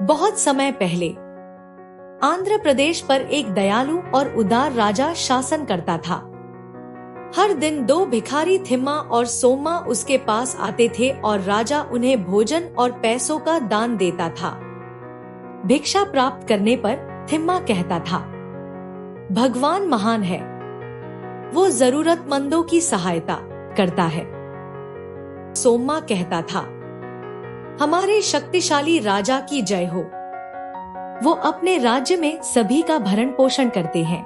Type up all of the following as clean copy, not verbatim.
बहुत समय पहले आंध्र प्रदेश पर एक दयालु और उदार राजा शासन करता था। हर दिन दो भिखारी थिम्मा और सोम्मा उसके पास आते थे और राजा उन्हें भोजन और पैसों का दान देता था। भिक्षा प्राप्त करने पर थिम्मा कहता था, भगवान महान है, वो जरूरतमंदों की सहायता करता है। सोम्मा कहता था, हमारे शक्तिशाली राजा की जय हो, वो अपने राज्य में सभी का भरण पोषण करते हैं।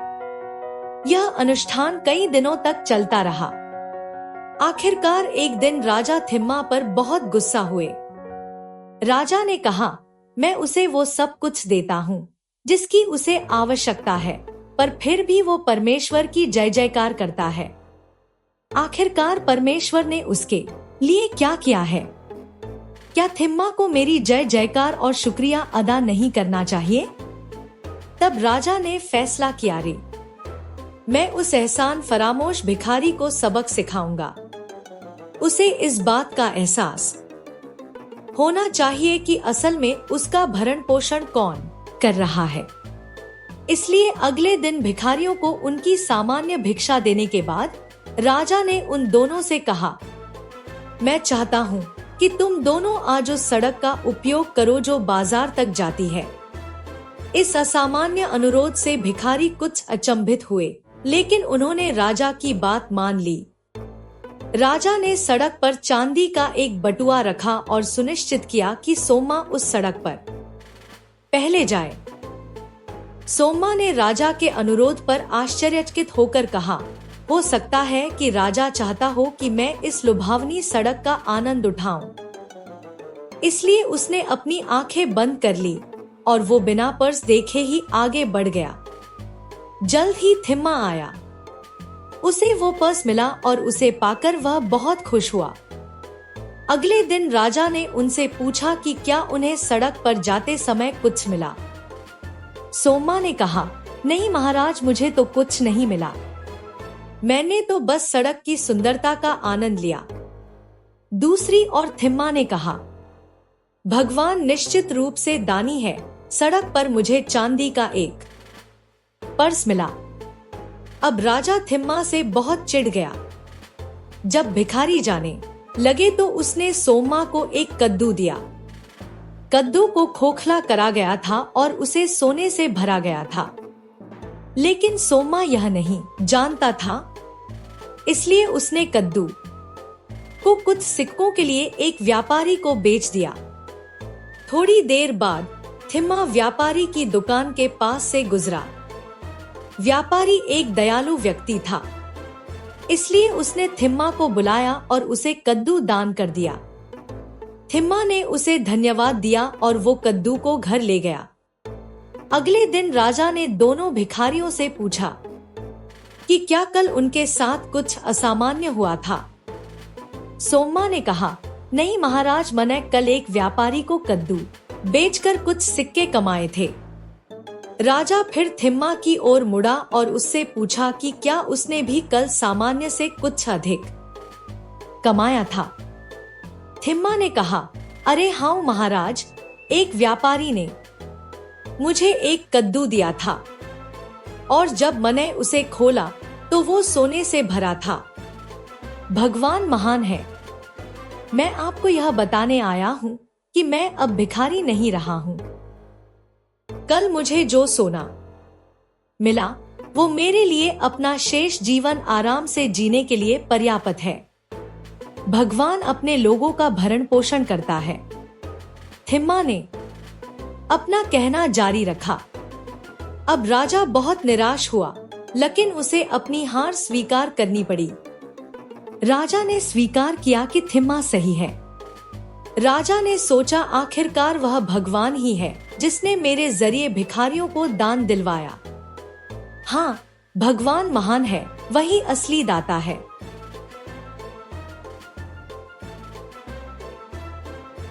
यह अनुष्ठान कई दिनों तक चलता रहा। आखिरकार एक दिन राजा थिम्मा पर बहुत गुस्सा हुए। राजा ने कहा, मैं उसे वो सब कुछ देता हूँ जिसकी उसे आवश्यकता है, पर फिर भी वो परमेश्वर की जय जयकार करता है। आखिरकार परमेश्वर ने उसके लिए क्या किया है? क्या थिम्मा को मेरी जय जयकार और शुक्रिया अदा नहीं करना चाहिए? तब राजा ने फैसला किया, रे मैं उस एहसान फरामोश भिखारी को सबक सिखाऊंगा। उसे इस बात का एहसास होना चाहिए कि असल में उसका भरण पोषण कौन कर रहा है। इसलिए अगले दिन भिखारियों को उनकी सामान्य भिक्षा देने के बाद राजा ने उन दोनों से कहा, मैं चाहता हूँ कि तुम दोनों आज उस सड़क का उपयोग करो जो बाजार तक जाती है। इस असामान्य अनुरोध से भिखारी कुछ अचंभित हुए, लेकिन उन्होंने राजा की बात मान ली। राजा ने सड़क पर चांदी का एक बटुआ रखा और सुनिश्चित किया कि सोम्मा उस सड़क पर पहले जाए। सोम्मा ने राजा के अनुरोध पर आश्चर्यचकित होकर कहा, हो सकता है कि राजा चाहता हो कि मैं इस लुभावनी सड़क का आनंद उठाऊं। इसलिए उसने अपनी आंखें बंद कर ली और वो बिना पर्स देखे ही आगे बढ़ गया। जल्द ही थिम्मा आया। उसे वो पर्स मिला और उसे पाकर वह बहुत खुश हुआ। अगले दिन राजा ने उनसे पूछा कि क्या उन्हें सड़क पर जाते समय कुछ मिला। सोम्मा ने कहा, नहीं महाराज, मुझे तो कुछ नहीं मिला। मैंने तो बस सड़क की सुंदरता का आनंद लिया। दूसरी ओर थिम्मा ने कहा, भगवान निश्चित रूप से दानी है, सड़क पर मुझे चांदी का एक पर्स मिला। अब राजा थिम्मा से बहुत चिढ़ गया। जब भिखारी जाने लगे तो उसने सोम्मा को एक कद्दू दिया। कद्दू को खोखला करा गया था और उसे सोने से भरा गया था, लेकिन सोम्मा यह नहीं जानता था। इसलिए उसने कद्दू को कुछ सिक्कों के लिए एक व्यापारी को बेच दिया। थोड़ी देर बाद थिम्मा व्यापारी की दुकान के पास से गुजरा। व्यापारी एक दयालु व्यक्ति था, इसलिए उसने थिम्मा को बुलाया और उसे कद्दू दान कर दिया। थिम्मा ने उसे धन्यवाद दिया और वो कद्दू को घर ले गया। अगले दिन राजा ने दोनों भिखारियों से पूछा कि क्या कल उनके साथ कुछ असामान्य हुआ था। सोम्मा ने कहा, नहीं महाराज, मैंने कल एक व्यापारी को कद्दू बेचकर कुछ सिक्के कमाए थे। राजा फिर थिम्मा की ओर मुड़ा और उससे पूछा कि क्या उसने भी कल सामान्य से कुछ अधिक कमाया था। थिम्मा ने कहा, अरे हाँ महाराज, एक व्यापारी ने मुझे एक कद्दू दिया था और जब मैंने उसे खोला तो वो सोने से भरा था। भगवान महान है। मैं आपको यह बताने आया हूँ कि मैं अब भिखारी नहीं रहा हूँ। कल मुझे जो सोना मिला वो मेरे लिए अपना शेष जीवन आराम से जीने के लिए पर्याप्त है। भगवान अपने लोगों का भरण पोषण करता है। थिम्मा ने अपना कहना जारी रखा। अब राजा बहुत निराश हुआ, लेकिन उसे अपनी हार स्वीकार करनी पड़ी। राजा ने स्वीकार किया कि थिम्मा सही है। राजा ने सोचा, आखिरकार वह भगवान ही है जिसने मेरे जरिए भिखारियों को दान दिलवाया। हाँ, भगवान महान है, वही असली दाता है।